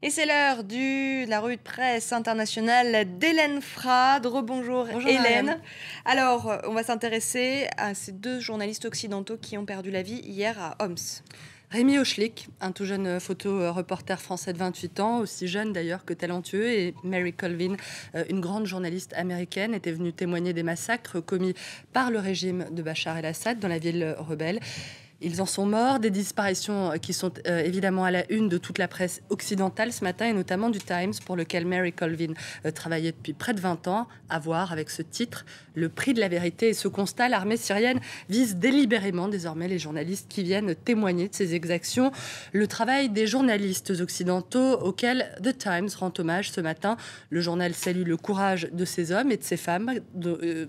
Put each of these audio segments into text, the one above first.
Et c'est l'heure de la revue de presse internationale d'Hélène Frade. Rebonjour Bonjour Hélène. Marianne. Alors, on va s'intéresser à ces deux journalistes occidentaux qui ont perdu la vie hier à Homs. Rémi Hochlik, un tout jeune photo-reporter français de 28 ans, aussi jeune d'ailleurs que talentueux, et Mary Colvin, une grande journaliste américaine, était venue témoigner des massacres commis par le régime de Bachar el-Assad dans la ville rebelle. Ils en sont morts, des disparitions qui sont évidemment à la une de toute la presse occidentale ce matin, et notamment du Times, pour lequel Mary Colvin travaillait depuis près de 20 ans, à voir avec ce titre « Le prix de la vérité ». Et ce constat, l'armée syrienne vise délibérément désormais les journalistes qui viennent témoigner de ces exactions. Le travail des journalistes occidentaux auxquels The Times rend hommage ce matin. Le journal salue le courage de ces hommes et de ces femmes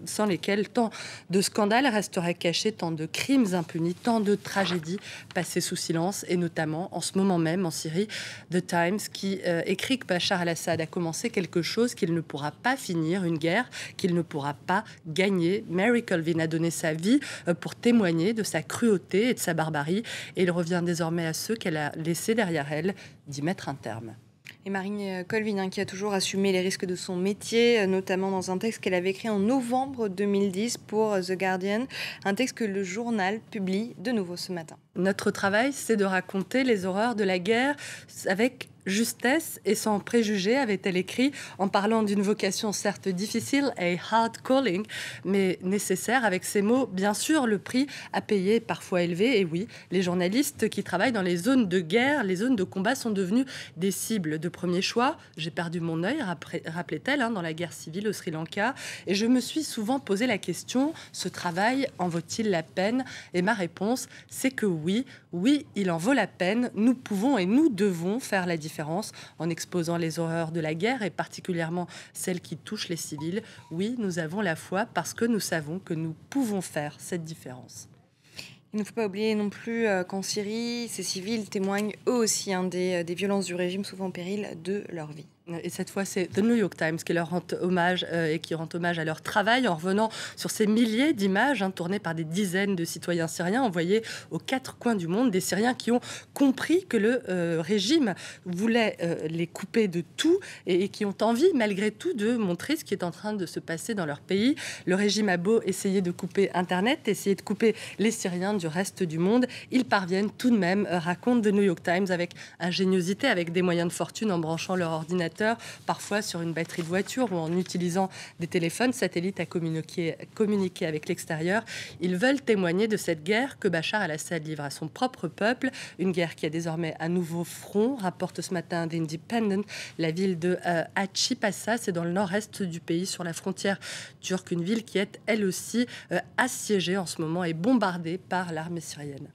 sans lesquels tant de scandales resteraient cachés, tant de crimes impunis, tant de tragédie passée sous silence, et notamment en ce moment même en Syrie. The Times qui écrit que Bachar el-Assad a commencé quelque chose qu'il ne pourra pas finir, une guerre qu'il ne pourra pas gagner. Mary Colvin a donné sa vie pour témoigner de sa cruauté et de sa barbarie, et il revient désormais à ceux qu'elle a laissés derrière elle d'y mettre un terme. Et Marine Colvin, qui a toujours assumé les risques de son métier, notamment dans un texte qu'elle avait écrit en novembre 2010 pour The Guardian, un texte que le journal publie de nouveau ce matin. Notre travail, c'est de raconter les horreurs de la guerre avec justesse et sans préjugés, avait-elle écrit, en parlant d'une vocation certes difficile et hard calling, mais nécessaire. Avec ces mots, bien sûr, le prix à payer est parfois élevé. Et oui, les journalistes qui travaillent dans les zones de guerre, les zones de combat, sont devenus des cibles de premier choix. J'ai perdu mon œil, rappelait-elle, dans la guerre civile au Sri Lanka. Et je me suis souvent posé la question, ce travail en vaut-il la peine? Et ma réponse, c'est que oui, il en vaut la peine. Nous pouvons et nous devons faire la différence en exposant les horreurs de la guerre, et particulièrement celles qui touchent les civils. Oui, nous avons la foi parce que nous savons que nous pouvons faire cette différence. Il ne faut pas oublier non plus qu'en Syrie, ces civils témoignent eux aussi des violences du régime, souvent au péril de leur vie. Et cette fois, c'est The New York Times qui leur rend hommage et qui rend hommage à leur travail en revenant sur ces milliers d'images tournées par des dizaines de citoyens syriens envoyés aux quatre coins du monde, des Syriens qui ont compris que le régime voulait les couper de tout et qui ont envie, malgré tout, de montrer ce qui est en train de se passer dans leur pays. Le régime a beau essayer de couper Internet, essayer de couper les Syriens du reste du monde, ils parviennent tout de même, raconte The New York Times, avec ingéniosité, avec des moyens de fortune, en branchant leur ordinateur, parfois sur une batterie de voiture ou en utilisant des téléphones satellites à communiquer avec l'extérieur. Ils veulent témoigner de cette guerre que Bachar el-Assad livre à son propre peuple, une guerre qui a désormais un nouveau front, rapporte ce matin The Independent. La ville de Achipasa, c'est dans le nord-est du pays, sur la frontière turque, une ville qui est elle aussi assiégée en ce moment et bombardée par l'armée syrienne.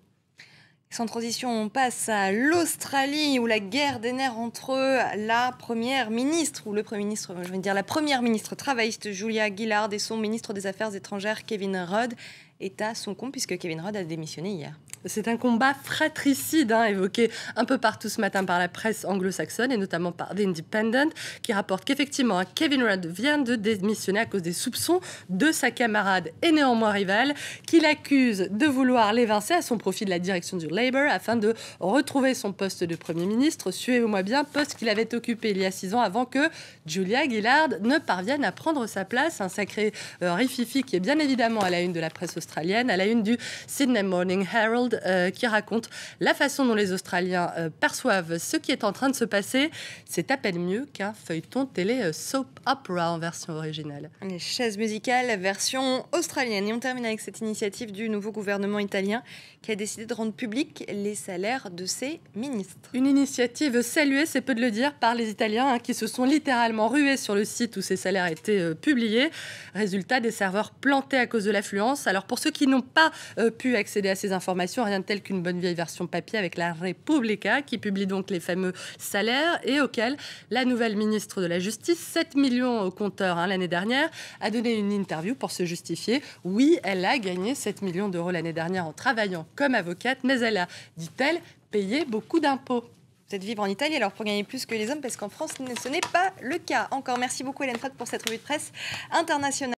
Sans transition, on passe à l'Australie, où la guerre des nerfs entre la première ministre, ou le premier ministre, je vais dire la première ministre travailliste Julia Gillard et son ministre des Affaires étrangères Kevin Rudd est à son compte, puisque Kevin Rudd a démissionné hier. C'est un combat fratricide, évoqué un peu partout ce matin par la presse anglo-saxonne et notamment par The Independent, qui rapporte qu'effectivement Kevin Rudd vient de démissionner à cause des soupçons de sa camarade et néanmoins rivale, qui l'accuse de vouloir l'évincer à son profit de la direction du Labour afin de retrouver son poste de Premier ministre, suivez-moi bien, poste qu'il avait occupé il y a 6 ans avant que Julia Gillard ne parvienne à prendre sa place. Un sacré rififi qui est bien évidemment à la une de la presse australienne, à la une du Sydney Morning Herald, qui raconte la façon dont les Australiens perçoivent ce qui est en train de se passer. C'est à peine mieux qu'un feuilleton télé soap opera en version originale. Les chaises musicales version australienne. Et on termine avec cette initiative du nouveau gouvernement italien qui a décidé de rendre publics les salaires de ses ministres. Une initiative saluée, c'est peu de le dire, par les Italiens qui se sont littéralement rués sur le site où ces salaires étaient publiés. Résultat, des serveurs plantés à cause de l'affluence. Alors pour ceux qui n'ont pas pu accéder à ces informations, rien de tel qu'une bonne vieille version papier avec la Repubblica qui publie donc les fameux salaires et auquel la nouvelle ministre de la Justice, 7 millions au compteur l'année dernière, a donné une interview pour se justifier. Oui, elle a gagné 7 millions d'euros l'année dernière en travaillant comme avocate, mais elle a, dit-elle, payé beaucoup d'impôts. Vous êtes vivre en Italie alors pour gagner plus que les hommes, parce qu'en France, ce n'est pas le cas. Encore merci beaucoup Hélène Frade pour cette revue de presse internationale.